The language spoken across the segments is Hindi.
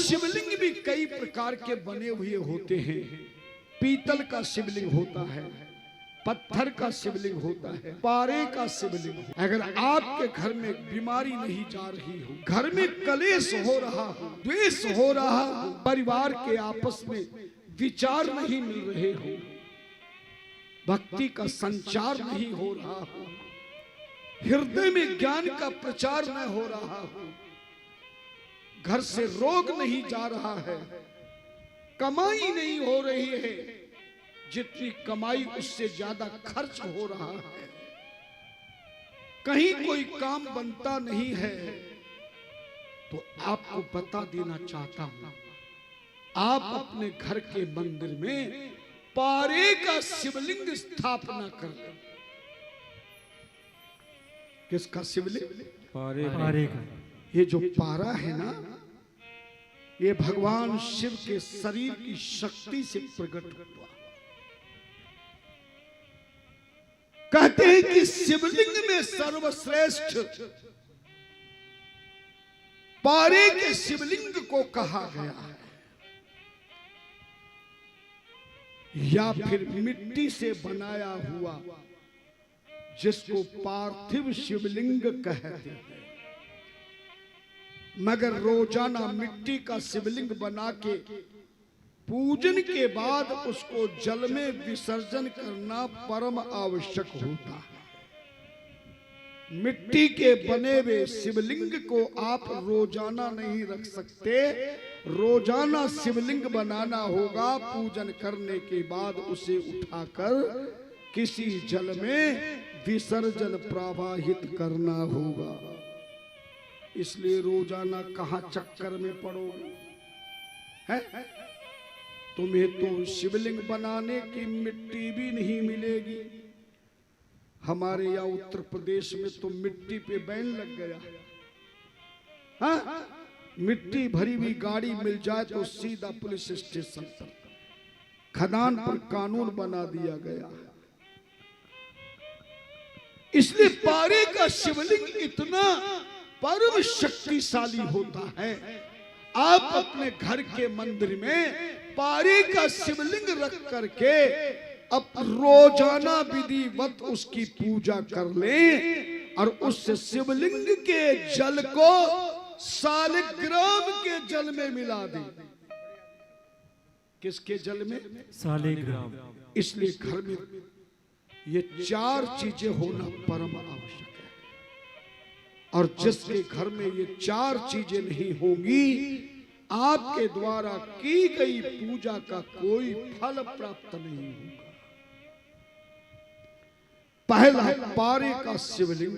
शिवलिंग भी कई प्रकार के बने हुए होते हैं। पीतल का शिवलिंग होता है, पत्थर का शिवलिंग होता है, पारे का शिवलिंग। अगर आपके घर में बीमारी नहीं जा रही हो, घर में कलेश हो रहा हो, द्वेष हो रहा हो, परिवार के आपस में विचार नहीं मिल रहे हो, भक्ति का संचार नहीं हो रहा हो, हृदय में ज्ञान का प्रचार न हो रहा हो, घर से रोग नहीं जा रहा है, कमाई नहीं हो रही है, जितनी कमाई उससे ज्यादा खर्च हो रहा है, कहीं कोई काम बनता नहीं है, तो आपको बता देना चाहता हूं, आप अपने घर के मंदिर में पारे का शिवलिंग स्थापना कर लें। किसका शिवलिंग? पारे का। ये जो पारा है ना, ये भगवान शिव के शरीर की शक्ति से प्रकट हुआ। कहते हैं कि शिवलिंग में सर्वश्रेष्ठ पारे के शिवलिंग को कहा गया है, या फिर मिट्टी से बनाया हुआ जिसको पार्थिव शिवलिंग कहते हैं। मगर रोजाना मिट्टी का शिवलिंग बना के पूजन के बाद उसको जल में विसर्जन करना परम आवश्यक होता है। मिट्टी के बने हुए शिवलिंग को आप रोजाना नहीं रख सकते, रोजाना शिवलिंग बनाना होगा। पूजन करने के बाद उसे उठाकर किसी जल में विसर्जन प्रवाहित करना होगा। इसलिए रोजाना कहां चक्कर में पड़ोगे? है तुम्हें तो शिवलिंग बनाने की मिट्टी भी नहीं मिलेगी। हमारे यहाँ उत्तर प्रदेश में तो मिट्टी पे बैन लग गया। हाँ? मिट्टी भरी हुई गाड़ी मिल जाए तो सीधा पुलिस स्टेशन पर, खदान पर कानून बना दिया गया। इसलिए पारे का शिवलिंग इतना परम शक्तिशाली होता है। आप अपने घर के मंदिर में पारे का शिवलिंग रख करके अब रोजाना विधिवत उसकी पूजा कर लें और उस शिवलिंग के जल को शालिग्राम के जल में मिला दें। किसके जल में? शालिग्राम। इसलिए घर में ये चार चीजें होना परम आवश्यक है, और जिसके घर में ये चार चीजें नहीं होंगी, आपके द्वारा की गई पूजा का कोई फल प्राप्त नहीं होगा। पहला पारे का शिवलिंग,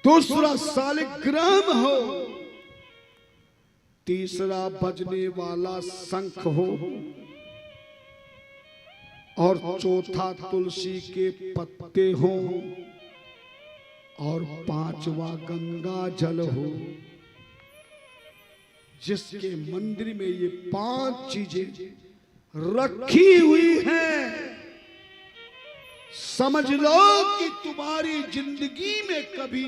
दूसरा शालिग्राम हो, तीसरा बजने वाला शंख हो, और चौथा तुलसी के पत्ते हो, और पांचवा गंगा जल हो। जिसके मंदिर में ये पांच चीजें रखी हुई हैं, समझ लो कि तुम्हारी जिंदगी में कभी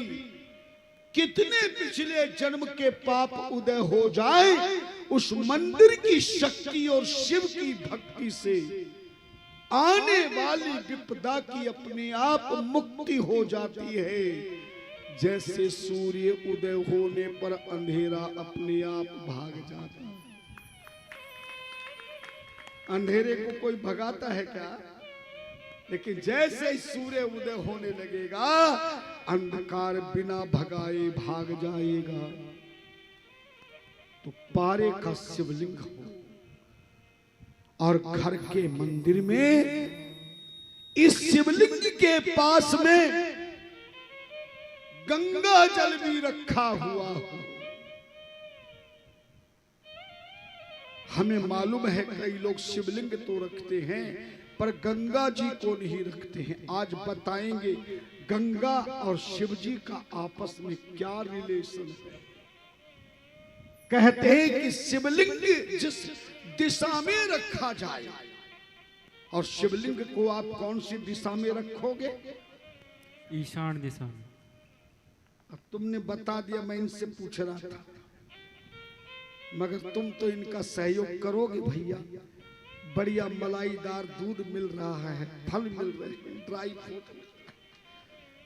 कितने पिछले जन्म के पाप उदय हो जाए, उस मंदिर की शक्ति और शिव की भक्ति से आने वाली विपदा की अपने आप मुक्ति हो जाती है। जैसे सूर्य उदय होने पर अंधेरा अपने आप भाग जाता है। अंधेरे को कोई भगाता है क्या? लेकिन जैसे ही सूर्य उदय होने लगेगा, अंधकार बिना भगाए भाग जाएगा। तो पारे का शिवलिंग हो, और घर के मंदिर में इस शिवलिंग के पास में गंगा जल भी रखा हुआ हो। हमें मालूम है कई लोग शिवलिंग तो रखते हैं पर गंगा जी को नहीं रखते हैं। आज बताएंगे गंगा और शिव जी का आपस में क्या रिलेशन है। कहते हैं कि शिवलिंग जिस दिशा में रखा जाए, और शिवलिंग को आप कौन सी दिशा में रखोगे? ईशान दिशा में। अब तुमने बता दिया, मैं इनसे पूछ रहा था। मगर तुम तो इनका सहयोग करोगे भैया। बढ़िया मलाईदार दूध मिल रहा है, फल मिल रहे हैं, ड्राई फ्रूट।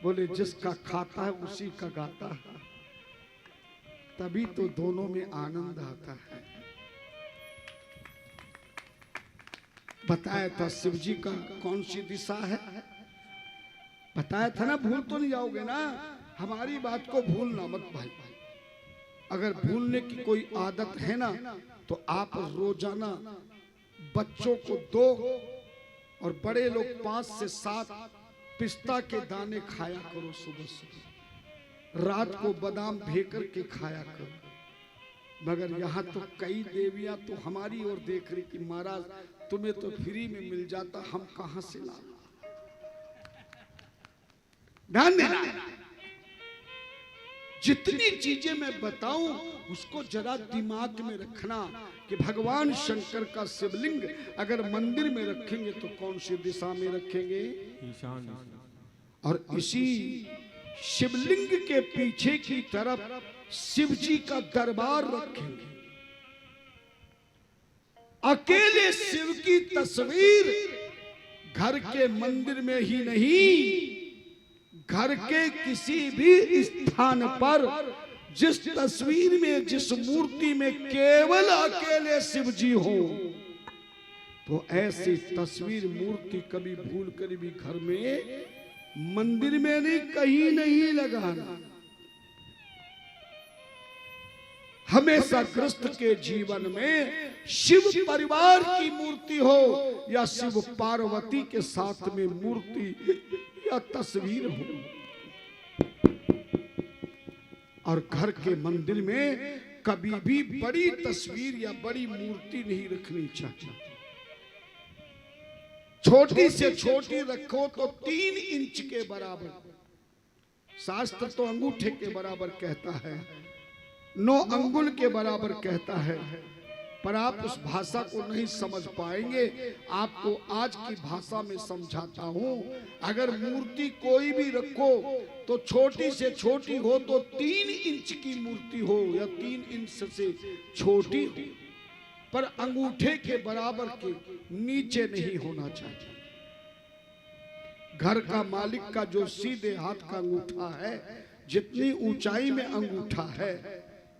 बोले जिसका खाता है उसी का गाता है, तभी तो दोनों में आनंद आता है। बताया था शिव जी का कौन सी दिशा है, बताया था ना, भूल तो नहीं जाओगे ना। हमारी बात को भूलना मत भाई। अगर भूलने की कोई आदत है ना तो आप रोजाना बच्चों को 2 और बड़े लोग 5 से 7 पिस्ता के दाने खाया करो सुबह सुबह। रात को बादाम भेकर के खाया करो। मगर यहाँ तो कई देवियां तो हमारी ओर देख रही कि महाराज तुम्हें तो फ्री में मिल जाता, हम कहां से ला। ध्यान देना, जितनी चीजें मैं बताऊं उसको जरा दिमाग में रखना कि भगवान शंकर का शिवलिंग अगर मंदिर में रखेंगे तो कौन सी दिशा में रखेंगे? ईशान। और इसी शिवलिंग के पीछे की तरफ शिव जी का दरबार रखेंगे। अकेले शिव की तस्वीर घर के मंदिर में ही नहीं, घर के किसी भी स्थान पर जिस तस्वीर में, जिस मूर्ति में केवल अकेले शिव जी हो, तो ऐसी तस्वीर मूर्ति कभी भूल कर भी घर में, मंदिर में नहीं, कहीं नहीं लगाना। हमेशा गृहस्थ के जीवन में शिव परिवार की मूर्ति हो या शिव पार्वती के साथ में मूर्ति या तस्वीर हो। और घर के मंदिर में कभी भी बड़ी तस्वीर या बड़ी मूर्ति नहीं रखनी चाहिए। छोटी से छोटी रखो तो 3 इंच के बराबर, शास्त्र तो अंगूठे के बराबर कहता है, 9 अंगुल के बराबर कहता है, पर आप उस भाषा को नहीं समझ पाएंगे। आपको आज की भाषा में समझाता हूं। अगर मूर्ति कोई भी रखो तो छोटी से छोटी हो तो 3 इंच की मूर्ति हो या 3 इंच से छोटी हो, पर अंगूठे के बराबर के नीचे नहीं होना चाहिए। घर का मालिक का जो सीधे हाथ का अंगूठा है, जितनी ऊंचाई में अंगूठा है,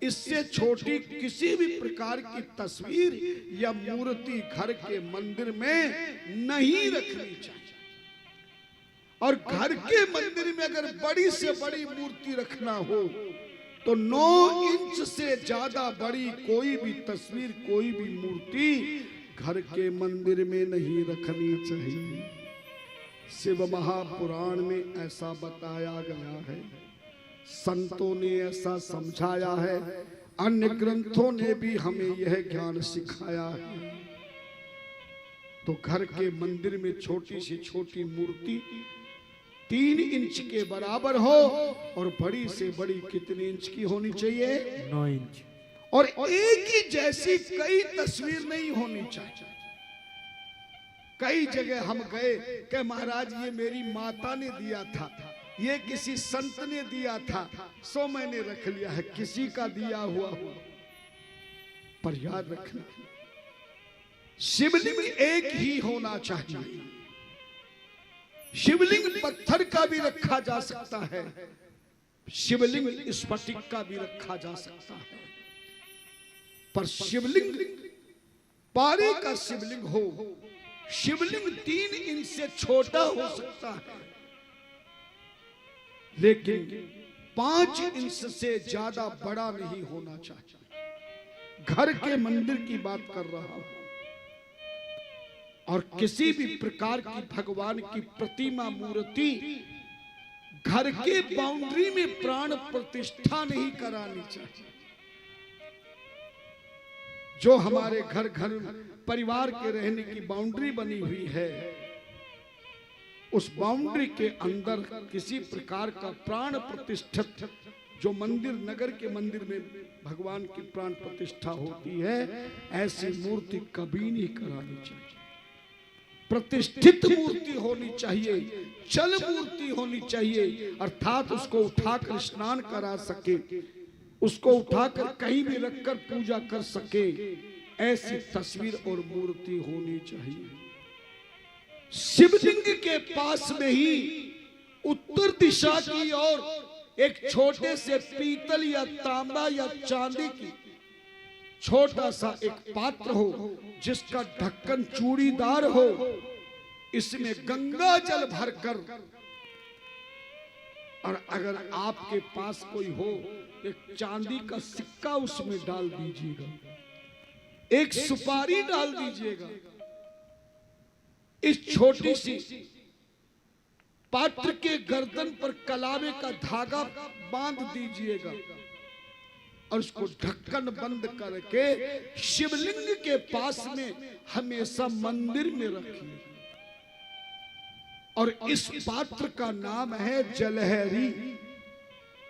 इससे छोटी किसी भी प्रकार की तस्वीर या मूर्ति घर के मंदिर में नहीं रखनी चाहिए। और घर के मंदिर में अगर बड़ी से बड़ी मूर्ति रखना हो तो 9 इंच से ज्यादा बड़ी कोई भी तस्वीर, कोई भी मूर्ति घर के मंदिर में नहीं रखनी चाहिए। शिव महापुराण में ऐसा बताया गया है, संतों ने ऐसा समझाया है, अन्य ग्रंथों ने भी हमें यह ज्ञान सिखाया है। तो घर के मंदिर में छोटी से छोटी मूर्ति 3 इंच के बराबर हो और बड़ी से बड़ी कितने इंच की होनी चाहिए? 9 इंच। और एक ही जैसी कई तस्वीर नहीं होनी चाहिए। कई जगह हम गए कि महाराज ये मेरी माता ने दिया था, ये किसी संत ने दिया था, सो मैंने रख लिया है। किसी का दिया हुआ हो, पर याद रखना शिवलिंग एक ही होना चाहिए। शिवलिंग पत्थर का भी रखा जा सकता है, शिवलिंग स्फटिक का भी रखा जा सकता है, पर शिवलिंग पारे का शिवलिंग हो। शिवलिंग 3 इंच से छोटा हो सकता है, लेकिन 5 इंच से ज्यादा बड़ा नहीं होना चाहिए। घर के मंदिर की बात कर रहा हूं। और किसी भी प्रकार की भगवान की प्रतिमा, मूर्ति घर के बाउंड्री में प्राण प्रतिष्ठा नहीं करानी चाहिए। जो हमारे घर परिवार के रहने की बाउंड्री बनी हुई है, उस बाउंड्री के अंदर किसी प्रकार का प्राण प्रतिष्ठित, जो मंदिर, नगर के मंदिर में भगवान की प्राण प्रतिष्ठा होती है, ऐसी मूर्ति कभी नहीं करानी चाहिए। प्रतिष्ठित मूर्ति होनी चाहिए, चल मूर्ति होनी चाहिए, अर्थात उसको उठाकर स्नान करा सके, उसको उठाकर कहीं भी रखकर पूजा कर सके, ऐसी तस्वीर और मूर्ति होनी चाहिए। शिवलिंग के पास में ही उत्तर दिशा की ओर एक छोटे से पीतल या तांबा या चांदी की छोटा सा एक पात्र हो, जिसका ढक्कन चूड़ीदार हो, इसमें गंगा जल भरकर, और अगर आपके पास कोई हो एक चांदी का सिक्का उसमें डाल दीजिएगा, एक सुपारी डाल दीजिएगा, इस छोटी सी पात्र के गर्दन पर कलावे का धागा बांध दीजिएगा और उसको ढक्कन बंद करके शिवलिंग के पास में हमेशा मंदिर में रखिए। और इस पात्र का नाम है जलहरी।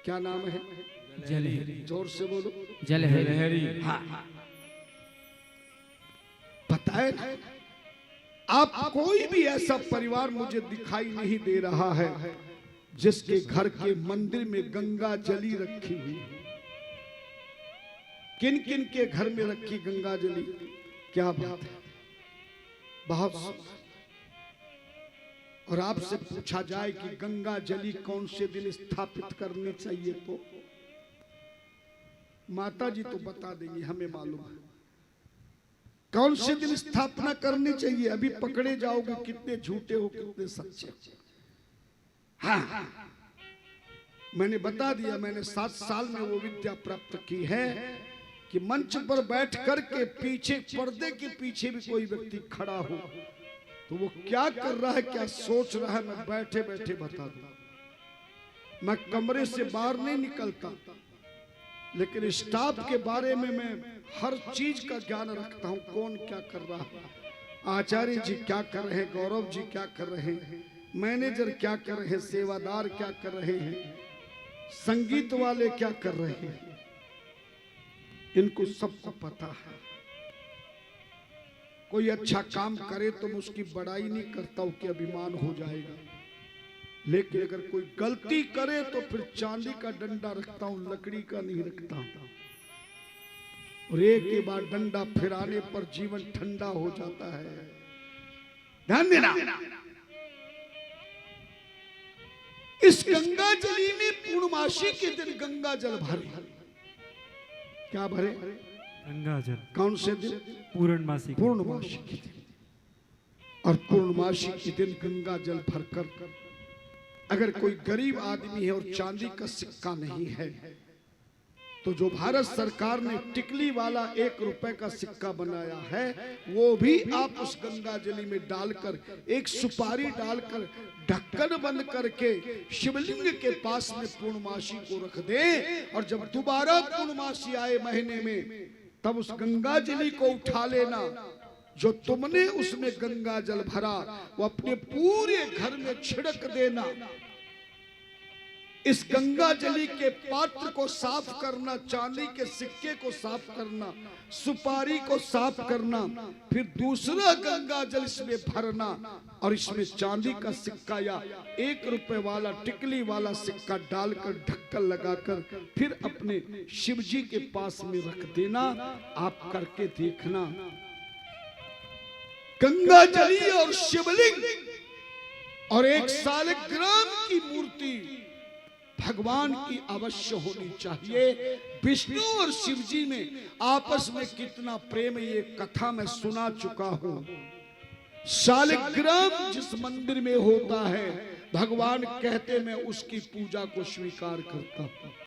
क्या नाम है? जलहरी। जोर से बोलो। जलहरी। हाँ, पता है ना, आप कोई भी ऐसा परिवार मुझे दिखाई नहीं दे रहा है जिसके घर के मंदिर में गंगा जली रखी हुई है। किन किन के घर में रखी गंगा जली? क्या बात है, बहुत। और आपसे पूछा जाए कि गंगा जली कौन से दिन स्थापित करनी चाहिए, तो माता जी तो बता देंगी, हमें मालूम है कौन से दिन स्थापना करनी चाहिए। अभी पकड़े जाओगे कितने झूठे हो कितने सच्चे। हाँ, मैंने बता दिया, मैंने 7 साल में वो विद्या प्राप्त की है कि मंच पर बैठ कर के पीछे, पर्दे के पीछे भी कोई व्यक्ति खड़ा हो तो वो क्या कर रहा है, क्या सोच रहा है, मैं बैठे बैठे बता दूं। मैं कमरे से बाहर नहीं निकलता, लेकिन स्टाफ के बारे में मैं हर चीज का ज्ञान रखता हूं, कौन क्या कर रहा है, आचार्य जी क्या कर रहे हैं, गौरव जी क्या कर रहे हैं, मैनेजर क्या कर रहे हैं, सेवादार क्या कर रहे हैं, संगीत वाले क्या कर रहे हैं, इनको सबको पता है। कोई अच्छा काम करे तो मैं उसकी बड़ाई नहीं करता हूं कि अभिमान हो जाएगा, लेकिन अगर कोई गलती करे तो फिर चांदी का डंडा रखता हूं, लकड़ी का नहीं रखता हूं। और एक के बाद डंडा फिराने पर जीवन ठंडा हो जाता है। ध्यान देना, इस गंगा जली में पूर्णमासी के दिन गंगा जल भरे। क्या भरे? गंगा जल। कौन से दिन? पूर्णमासी। पूर्णमासी के दिन। और पूर्णमासी के दिन गंगा जल भरकर, अगर कोई गरीब आदमी है और चांदी का सिक्का नहीं है, तो जो भारत सरकार ने टिकली वाला 1 रुपए का सिक्का बनाया है, वो भी आप उस गंगा जली में डालकर, एक सुपारी डालकर, ढक्कन बंद करके शिवलिंग के पास में पूर्णमासी को रख दे। और जब दोबारा पूर्णमासी आए महीने में, तब उस गंगा जली को उठा लेना। जो तुमने उसमें गंगा जल भरा वो अपने पूरे घर में छिड़क देना। इस गंगा जली के पात्र को साफ करना, चांदी के सिक्के को साफ करना, सुपारी को साफ करना, फिर दूसरा गंगा जल इसमें भरना और इसमें चांदी का सिक्का या 1 रुपए वाला टिकली वाला सिक्का डालकर ढक्कन लगाकर फिर अपने शिव जी के पास में रख देना। आप करके देखना, गंगा जली और शिवलिंग और एक सालिग्राम की मूर्ति भगवान की अवश्य होनी चाहिए। विष्णु और शिव जी में आपस में कितना प्रेम, ये कथा मैं सुना चुका हूं। शालिग्राम जिस मंदिर में होता है, भगवान कहते मैं उसकी पूजा को स्वीकार करता हूं।